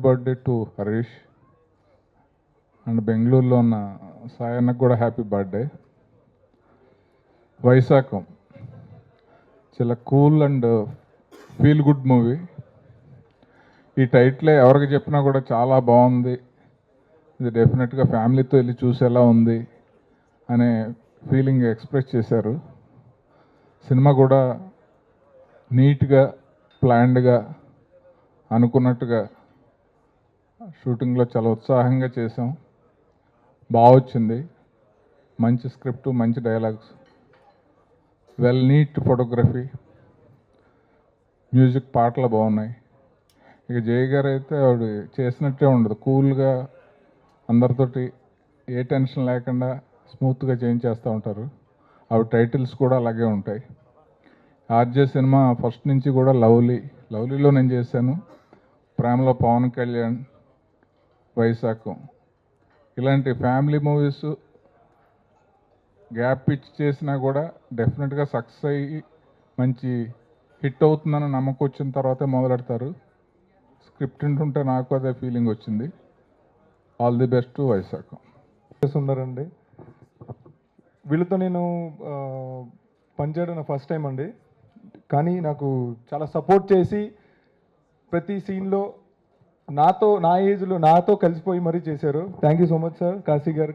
Birthday to Harish. And బెంగళూరులో ఉన్న సాయన్నకు కూడా హ్యాపీ బర్త్డే. వైశాఖం చాలా cool and feel good movie. ఈ టైటిలే ఎవరికి చెప్పినా కూడా చాలా బాగుంది, ఇది డెఫినెట్గా ఫ్యామిలీతో వెళ్ళి చూసేలా ఉంది అనే ఫీలింగ్ ఎక్స్ప్రెస్ చేశారు. సినిమా కూడా నీట్గా ప్లాన్డ్గా అనుకున్నట్టుగా షూటింగ్లో చాలా ఉత్సాహంగా చేసాం. బాగా వచ్చింది. మంచి స్క్రిప్ట్, మంచి dialogues, well neat photography, music, పాటలు బాగున్నాయి. ఇక జయ గారు అయితే ఆవిడ చేసినట్టే ఉండదు, కూల్గా అందరితోటి ఏ టెన్షన్ లేకుండా స్మూత్గా చేయించేస్తూ ఉంటారు. ఆవిడ టైటిల్స్ కూడా అలాగే ఉంటాయి. ఆర్జే సినిమా ఫస్ట్ నుంచి కూడా లవ్లీలో నేను చేశాను, ప్రేమలో పవన్ కళ్యాణ్, వైశాఖం, ఇలాంటి ఫ్యామిలీ మూవీస్ గ్యాప్ ఇచ్చి చేసినా కూడా డెఫినెట్గా సక్సెస్ అయ్యి మంచి హిట్ అవుతుందని నమ్మకం వచ్చిన తర్వాతే మొదలెడతారు. స్క్రిప్ట్ వింటుంటే నాకు అదే ఫీలింగ్ వచ్చింది. All the best Vaisakham. ఉన్నారండి, వీళ్ళతో నేను పనిచేయడం నా ఫస్ట్ టైం అండి. కానీ నాకు చాలా సపోర్ట్ చేసి ప్రతి సీన్లో నా ఏజ్లో నాతో కలిసిపోయి మరీ చేశారు. Thank you so much sir, Kashi గారికి.